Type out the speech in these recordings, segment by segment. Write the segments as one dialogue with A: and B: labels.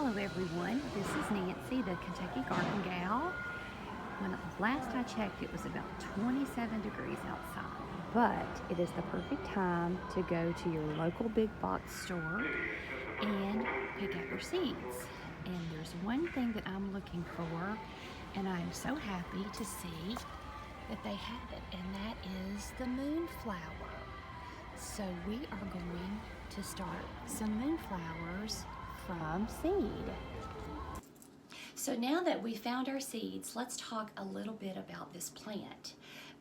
A: Hello everyone, this is Nancy, the Kentucky Garden Gal. When last I checked, it was about 27 degrees outside, but it is the perfect time to go to your local big box store and pick up your seeds. And there's one thing that I'm looking for, and I'm so happy to see that they have it, and that is the moonflower. So we are going to start some moonflowers from seed. So now that we found our seeds, let's talk a little bit about this plant.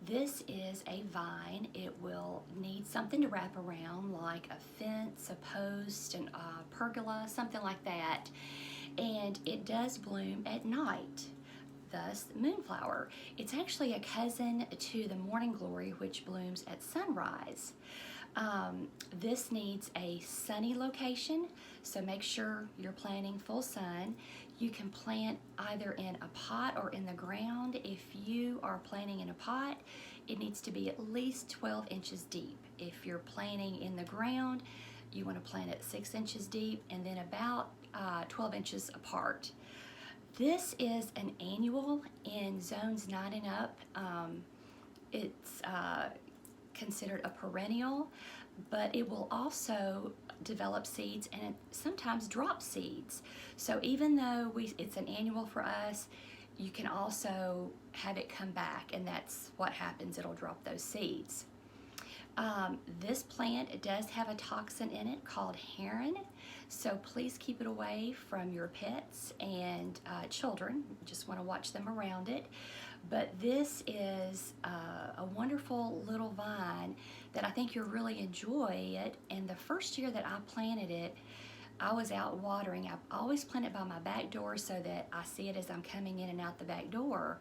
A: This is a vine. It will need something to wrap around, like a fence, a post, a pergola, something like that. And it does bloom at night, thus moonflower. It's actually a cousin to the morning glory, which blooms at sunrise. This needs a sunny location, so make sure you're planting full sun. You can plant either in a pot or in the ground. If you are planting in a pot, it needs to be at least 12 inches deep. If you're planting in the ground, you want to plant it 6 inches deep and then about 12 inches apart. This is an annual in zones 9 and up. It's considered a perennial, but it will also develop seeds and sometimes drop seeds. So even though it's an annual for us, you can also have it come back, and that's what happens. It'll drop those seeds. This plant does have a toxin in it called heron, so please keep it away from your pets and children. You just want to watch them around it. But this is a wonderful little vine that I think you'll really enjoy it. And the first year that I planted it, I was out watering. I always plant it by my back door so that I see it as I'm coming in and out the back door.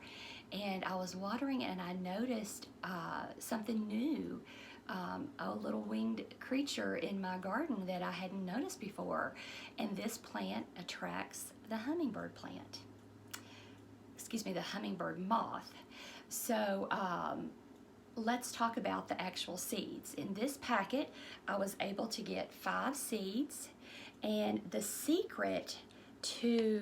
A: And I was watering and I noticed something new, a little winged creature in my garden that I hadn't noticed before. And this plant attracts the hummingbird plant. Excuse me, the hummingbird moth. So let's talk about the actual seeds. In this packet, I was able to get 5 seeds, and the secret to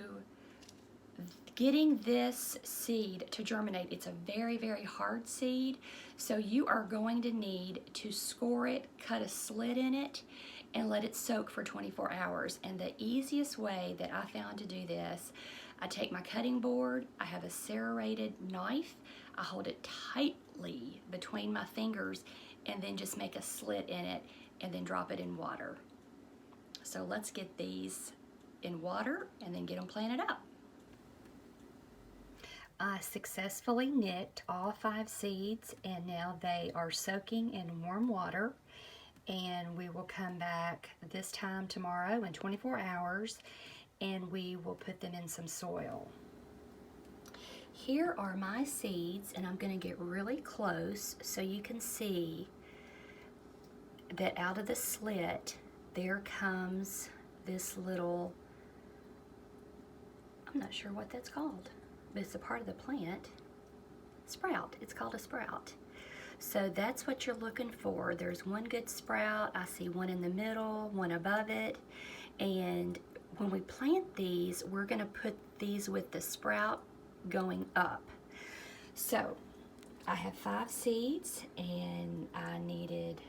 A: getting this seed to germinate, it's a very, very hard seed, so you are going to need to score it, cut a slit in it, and let it soak for 24 hours. And the easiest way that I found to do this, I take my cutting board, I have a serrated knife, I hold it tightly between my fingers and then just make a slit in it and then drop it in water. So let's get these in water and then get them planted up. I successfully nicked all 5 seeds, and now they are soaking in warm water, and we will come back this time tomorrow in 24 hours and we will put them in some soil. Here are my seeds, and I'm going to get really close so you can see that out of the slit there comes this little, I'm not sure what that's called, but it's a part of the plant. Sprout. It's called a sprout. So that's what you're looking for. There's one good sprout. I see one in the middle, one above it, and when we plant these, we're going to put these with the sprout going up. So I have 5 seeds, and I needed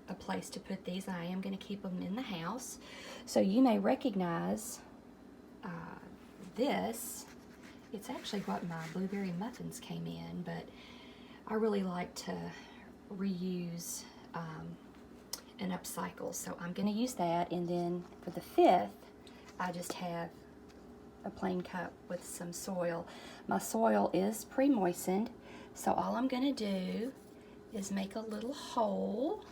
A: a place to put these. I am going to keep them in the house. So you may recognize this. It's actually what my blueberry muffins came in, but I really like to reuse and upcycle, so I'm going to use that. And then for the 5th, I just have a plain cup with some soil. My soil is pre-moistened, so all I'm going to do is make a little hole.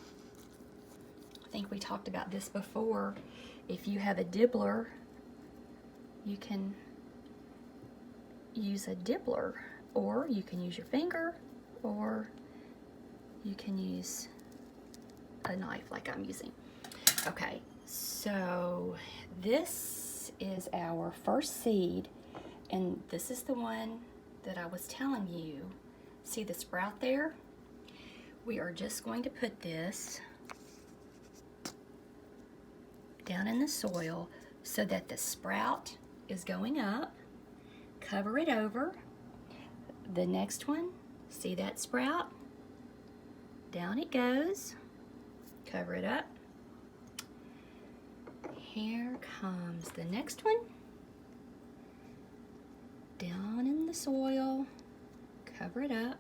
A: I think we talked about this before. If you have a dibbler, you can use a dibbler, or you can use your finger, or you can use a knife like I'm using. Okay, so this is our first seed, and this is the one that I was telling you. See the sprout there? We are just going to put this down in the soil so that the sprout is going up. Cover it over. The next one, see that sprout? Down it goes. Cover it up. Here comes the next one. Down in the soil. Cover it up.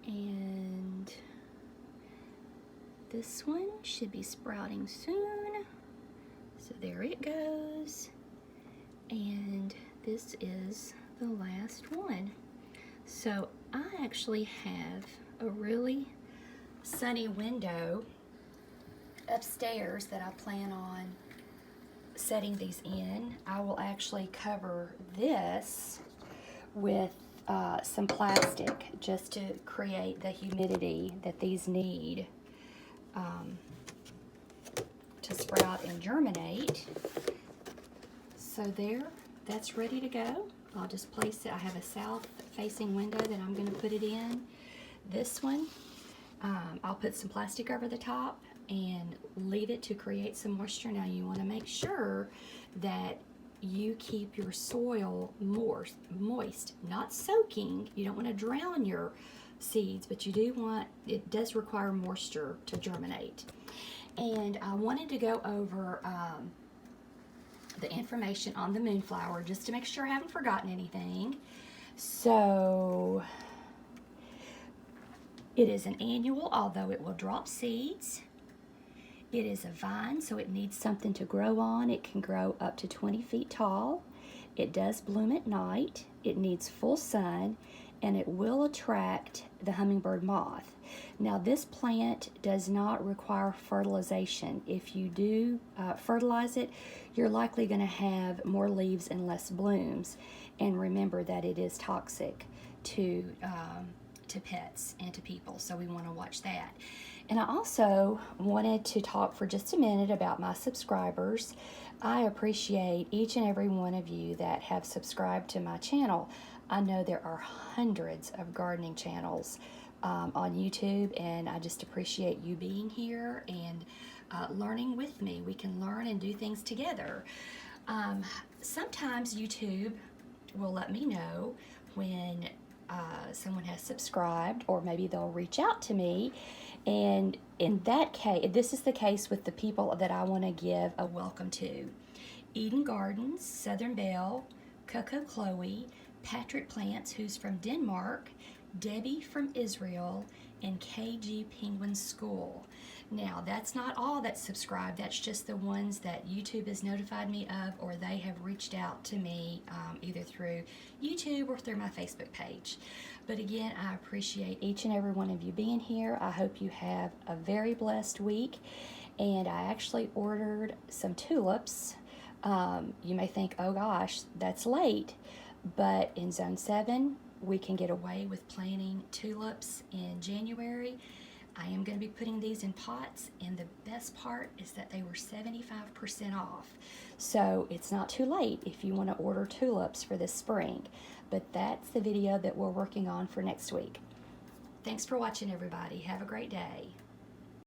A: And this one should be sprouting soon. So there it goes. And this is the last one. So I actually have a really sunny window upstairs that I plan on setting these in. I will actually cover this with some plastic just to create the humidity that these need to sprout and germinate. So there, that's ready to go. I'll just place it. I have a south-facing window that I'm going to put it in. This one, I'll put some plastic over the top and leave it to create some moisture. Now you want to make sure that you keep your soil moist, not soaking. You don't want to drown your seeds, but you do want, it does require moisture to germinate. And I wanted to go over the information on the moonflower just to make sure I haven't forgotten anything. So it is an annual, although it will drop seeds. It is a vine, so it needs something to grow on. It can grow up to 20 feet tall. It does bloom at night. It needs full sun, and it will attract the hummingbird moth. Now, this plant does not require fertilization. If you do fertilize it, you're likely going to have more leaves and less blooms. And remember that it is toxic to pets and to people, so we want to watch that. And I also wanted to talk for just a minute about my subscribers. I appreciate each and every one of you that have subscribed to my channel. I know there are hundreds of gardening channels on YouTube, and I just appreciate you being here and learning with me. We can learn and do things together. Sometimes YouTube will let me know when someone has subscribed, or maybe they'll reach out to me. And in that case, this is the case with the people that I want to give a welcome to. Eden Gardens, Southern Belle, Coco Chloe, Patrick Plants, who's from Denmark, Debbie from Israel, and KG Penguin School. Now, that's not all that's subscribed. That's just the ones that YouTube has notified me of, or they have reached out to me either through YouTube or through my Facebook page. But again, I appreciate each and every one of you being here. I hope you have a very blessed week. And I actually ordered some tulips. You may think, oh gosh, that's late. But in Zone 7, we can get away with planting tulips in January. I am going to be putting these in pots, and the best part is that they were 75% off. So it's not too late if you want to order tulips for this spring. But that's the video that we're working on for next week. Thanks for watching, everybody. Have a great day.